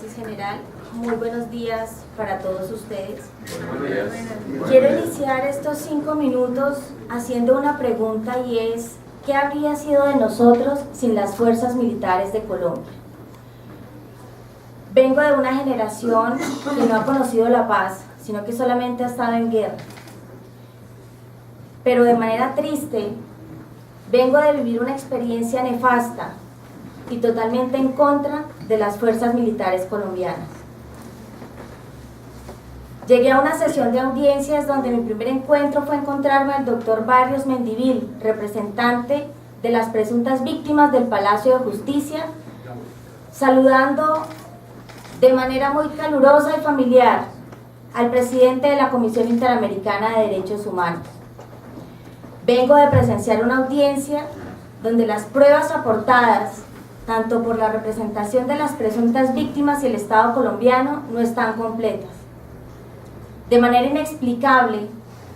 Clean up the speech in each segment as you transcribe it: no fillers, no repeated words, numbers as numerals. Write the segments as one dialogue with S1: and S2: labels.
S1: Análisis General. Muy buenos días para todos ustedes.
S2: Buenos días.
S1: Quiero iniciar estos 5 minutos haciendo una pregunta, y es: ¿qué habría sido de nosotros sin las fuerzas militares de Colombia? Vengo de una generación que no ha conocido la paz, sino que solamente ha estado en guerra. Pero de manera triste, vengo de vivir una experiencia nefasta y totalmente en contra de las fuerzas militares colombianas. Llegué a una sesión de audiencias donde mi primer encuentro fue encontrarme al doctor Barrios Mendivil, representante de las presuntas víctimas del Palacio de Justicia, saludando de manera muy calurosa y familiar al presidente de la Comisión Interamericana de Derechos Humanos. Vengo de presenciar una audiencia donde las pruebas aportadas, tanto por la representación de las presuntas víctimas y el Estado colombiano, no están completas. De manera inexplicable,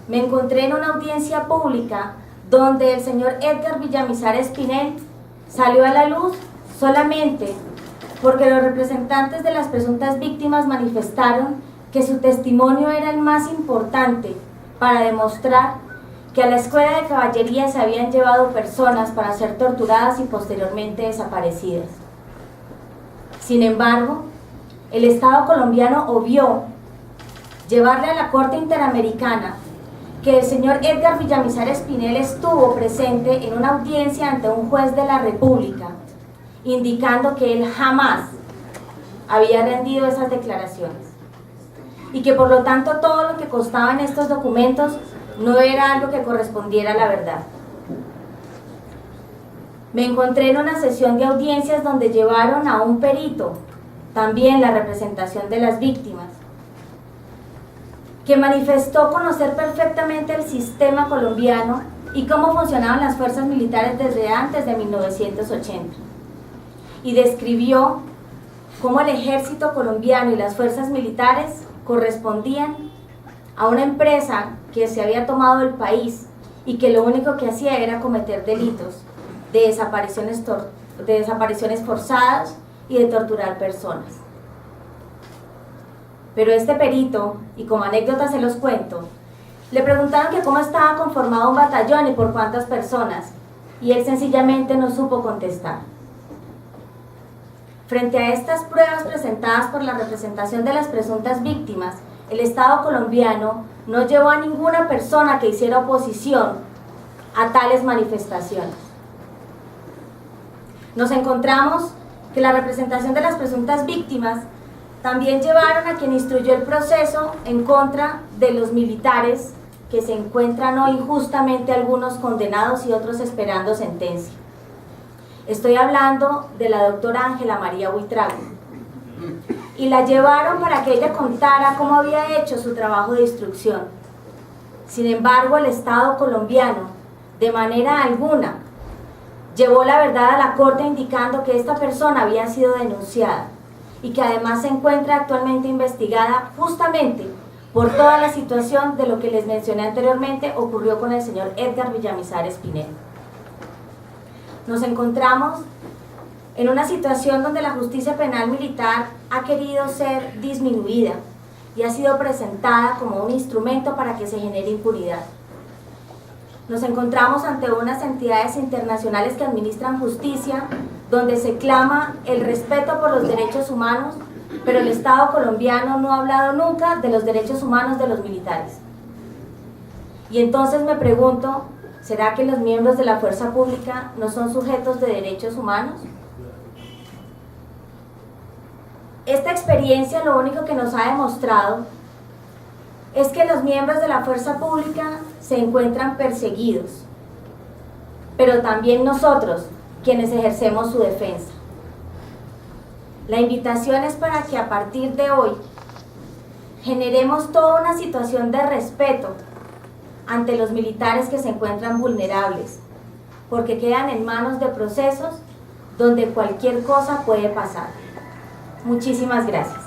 S1: me encontré en una audiencia pública donde el señor Edgar Villamizar Espinel salió a la luz solamente porque los representantes de las presuntas víctimas manifestaron que su testimonio era el más importante para demostrar que a la escuela de caballería se habían llevado personas para ser torturadas y posteriormente desaparecidas. Sin embargo, el Estado colombiano obvió llevarle a la Corte Interamericana que el señor Edgar Villamizar Espinel estuvo presente en una audiencia ante un juez de la República, indicando que él jamás había rendido esas declaraciones y que por lo tanto todo lo que constaba en estos documentos no era algo que correspondiera a la verdad. Me encontré en una sesión de audiencias donde llevaron a un perito, también la representación de las víctimas, que manifestó conocer perfectamente el sistema colombiano y cómo funcionaban las fuerzas militares desde antes de 1980. Y describió cómo el ejército colombiano y las fuerzas militares correspondían a una empresa que se había tomado el país y que lo único que hacía era cometer delitos de desapariciones forzadas y de torturar personas. Pero este perito, y como anécdota se los cuento, le preguntaron que cómo estaba conformado un batallón y por cuántas personas, y él sencillamente no supo contestar. Frente a estas pruebas presentadas por la representación de las presuntas víctimas, el Estado colombiano no llevó a ninguna persona que hiciera oposición a tales manifestaciones. Nos encontramos que la representación de las presuntas víctimas también llevaron a quien instruyó el proceso en contra de los militares que se encuentran hoy injustamente, algunos condenados y otros esperando sentencia. Estoy hablando de la doctora Ángela María Buitrago, y la llevaron para que ella contara cómo había hecho su trabajo de instrucción. Sin embargo, el Estado colombiano, de manera alguna, llevó la verdad a la Corte indicando que esta persona había sido denunciada y que además se encuentra actualmente investigada justamente por toda la situación de lo que les mencioné anteriormente ocurrió con el señor Edgar Villamizar Espinel. Nos encontramos en una situación donde la justicia penal militar ha querido ser disminuida y ha sido presentada como un instrumento para que se genere impunidad. Nos encontramos ante unas entidades internacionales que administran justicia, donde se clama el respeto por los derechos humanos, pero el Estado colombiano no ha hablado nunca de los derechos humanos de los militares. Y entonces me pregunto, ¿será que los miembros de la fuerza pública no son sujetos de derechos humanos? Esta experiencia lo único que nos ha demostrado es que los miembros de la fuerza pública se encuentran perseguidos, pero también nosotros, quienes ejercemos su defensa. La invitación es para que a partir de hoy generemos toda una situación de respeto ante los militares que se encuentran vulnerables, porque quedan en manos de procesos donde cualquier cosa puede pasar. Muchísimas gracias.